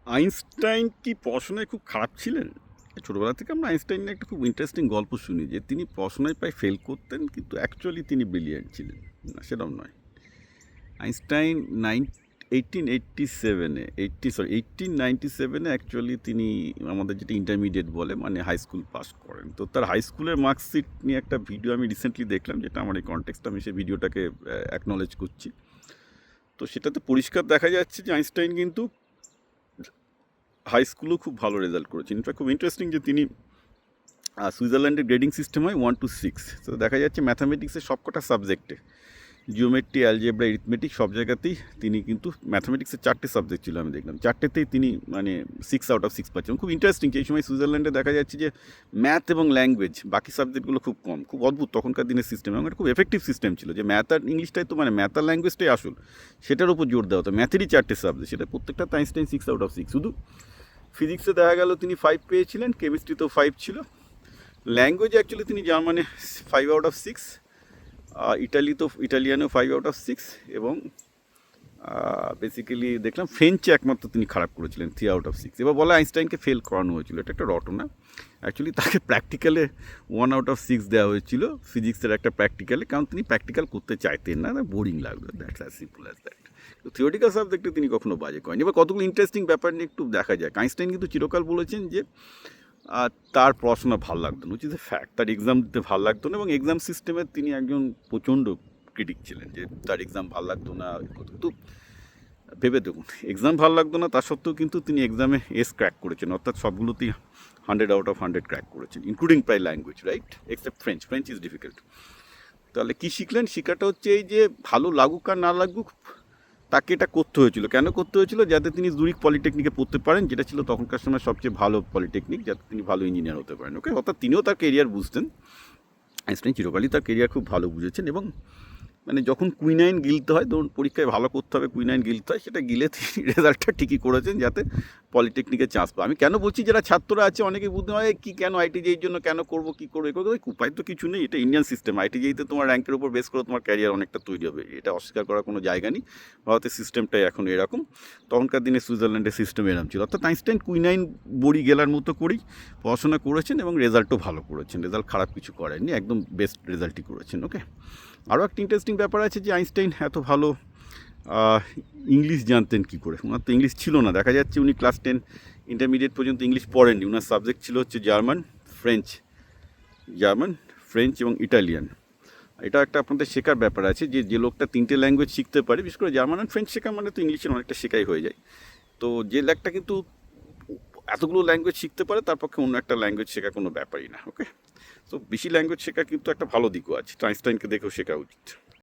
Einstein কি পড়াশোনায় খুব খারাপ ছিলেন? ছোটবেলা থেকে আমরা আইনস্টাইন নিয়ে একটা খুব ইন্টারেস্টিং গল্প শুনি যে তিনি পড়াশোনায় প্রায় ফেল করতেন, কিন্তু অ্যাকচুয়ালি তিনি ব্রিলিয়ান্ট ছিলেন। না, সেরকম নয়। আইনস্টাইন 1897-এ অ্যাকচুয়ালি তিনি আমাদের যেটা ইন্টারমিডিয়েট বলে, মানে হাই স্কুল পাস করেন। তো তার হাই স্কুলের মার্কশিট নিয়ে একটা ভিডিও আমি রিসেন্টলি দেখলাম, যেটা আমার এই কনটেক্সট, আমি সেই ভিডিওটাকে অ্যাকনলেজ করছি। তো সেটাতে পরিষ্কার দেখা যাচ্ছে যে আইনস্টাইন কিন্তু হাই স্কুলেও খুব ভালো রেজাল্ট করেছেন। ইনফ্যাক্ট খুব ইন্টারেস্টিং যে তিনি সুইজারল্যান্ডের গ্রেডিং সিস্টেম হয় 1 to 6। তো দেখা যাচ্ছে ম্যাথামেটিক্সের সবকটা সাবজেক্টে, জিওমেট্রি, অ্যালজেব্রা, এরিথমেটিক, সব জায়গাতেই তিনি কিন্তু, ম্যাথামেটিক্সের 4টে সাবজেক্ট ছিল আমি দেখলাম, 4টেতেই তিনি মানে 6 out of 6 পাচ্ছেন। খুব ইন্টারেস্টিং যে এই সময় সুইজারল্যান্ডে দেখা যাচ্ছে যে ম্যাথ এবং ল্যাঙ্গুয়েজ, বাকি সাবজেক্টগুলো খুব কম। খুব অদ্ভুত তখনকার দিনের সিস্টেম, এবং এটা খুব এফেক্টিভ সিস্টেম ছিল যে ম্যাথ আর ইংলিশটাই তো, মানে ম্যাথ আর ল্যাঙ্গুয়েজটাই আসল, সেটার উপর জোর দেওয়া হতো। ম্যাথেরই 4টে সাবজেক্ট, সেটা প্রত্যেকটা আইনস্টাইন 6 out of 6। শুধু ফিজিক্সে দেখা গেল তিনি 5 পেয়েছিলেন, কেমিস্ট্রিতেও 5 ছিল। ল্যাঙ্গুয়েজ অ্যাকচুয়ালি তিনি জার্মানে 5 out of 6, ইটালিয়ানেও 5 out of 6, এবং বেসিক্যালি দেখলাম ফ্রেঞ্চে একমাত্র তিনি খারাপ করেছিলেন 3 out of 6। এবার বলা আইনস্টাইনকে ফেল করানো হয়েছিল, এটা একটা রটনা। অ্যাকচুয়ালি তাকে প্র্যাকটিক্যালে 1 out of 6 দেওয়া হয়েছিল, ফিজিক্সের একটা প্র্যাকটিক্যালে, কারণ তিনি প্র্যাকটিক্যাল করতে চাইতেন না, বোরিং লাগলো, that's as simple as that. তো থিওরিটিক্যাল সাবজেক্টে তিনি কখনো বাজে করেন। এবার কতগুলো ইন্টারেস্টিং ব্যাপার নিয়ে একটু দেখা যায়। আইনস্টাইন কিন্তু চিরকাল বলেছেন যে তার পড়াশোনা ভালো লাগতো না, উইচ ইজ এ ফ্যাক্ট। তার এক্সাম দিতে ভালো লাগতো না, এবং এক্সাম সিস্টেমের তিনি একজন প্রচণ্ড ক্রিটিক ছিলেন, যে তার এক্সাম ভালো লাগতো না। কিন্তু ভেবে দেখুন, এক্সাম ভালো লাগতো না, তা সত্ত্বেও কিন্তু তিনি এক্সামে এস ক্র্যাক করেছেন, অর্থাৎ সবগুলোতেই 100 out of 100 ক্র্যাক করেছেন, ইনক্লুডিং প্রায় language, right, except French. French is difficult. তাহলে কী শিখলেন? শেখাটা হচ্ছে এই যে ভালো লাগুক আর না লাগুক, তাকে এটা করতে হয়েছিল। কেন করতে হয়েছিল? যাতে তিনি জুরিখ পলিটেকনিকে পড়তে পারেন, যেটা ছিল তখনকার সময় সবচেয়ে ভালো পলিটেকনিক, যাতে তিনি ভালো ইঞ্জিনিয়ার হতে পারেন। ওকে, অর্থাৎ তিনিও তার কেরিয়ার বুঝতেন। আইনস্টাইন চিরকালই তার কেরিয়ার খুব ভালো বুঝেছেন, এবং মানে যখন কুইনাইন গিলতে হয়, ধরুন পরীক্ষায় ভালো করতে হবে, কুইনাইন গিলতে হয়, সেটা গিলে তিনি রেজাল্টটা ঠিকই করেছেন, যাতে পলিটেকনিকে চান্স পায়। আমি কেন বলছি, যারা ছাত্ররা আছে অনেকে বুঝতে হয় কি কেন আইটিজের জন্য কেন করবো, কী করবো, এ করবো, উপায় তো কিছু নেই। এটা ইন্ডিয়ান সিস্টেম। আইটিজেইতে তোমার র্যাঙ্কের উপর বেস করে তোমার ক্যারিয়ার অনেকটা তৈরি হবে, এটা অস্বীকার করার কোনো জায়গা নেই। ভারতের সিস্টেমটাই এখন এরকম, তখনকার দিনে সুইজারল্যান্ডের সিস্টেম এরকম ছিল। অর্থাৎ আইনস্টাইন কুইনাইন বড়ি গেলার মতো করেই পড়াশোনা করেছেন, এবং রেজাল্টও ভালো করেছেন। রেজাল্ট খারাপ কিছু করেননি, একদম বেস্ট রেজাল্টই করেছেন। ওকে, আরও একটা ইন্টারেস্টিং ব্যাপার আছে যে আইনস্টাইন এত ভালো ইংলিশ জানতেন কী করে? ওনার তো ইংলিশ ছিল না। দেখা যাচ্ছে উনি ক্লাস 10 ইন্টারমিডিয়েট পর্যন্ত ইংলিশ পড়েননি। ওনার সাবজেক্ট ছিল হচ্ছে জার্মান, ফ্রেঞ্চ এবং ইটালিয়ান। এটা একটা আপনাদের শেখার ব্যাপার আছে, যে যে লোকটা 3টে ল্যাঙ্গুয়েজ শিখতে পারে, বিশেষ করে জার্মান অ্যান্ড ফ্রেঞ্চ শেখা, মানে তো ইংলিশের অনেকটা শেখাই হয়ে যায়। তো যে লোকটা কিন্তু এতগুলো ল্যাঙ্গুয়েজ শিখতে পারে, তার পক্ষে অন্য একটা ল্যাঙ্গুয়েজ শেখা কোনো ব্যাপারই না। ওকে, তো বেশি ল্যাঙ্গুয়েজ শেখা কিন্তু একটা ভালো দিকও আছে, আইনস্টাইনকে দেখেও শেখা উচিত।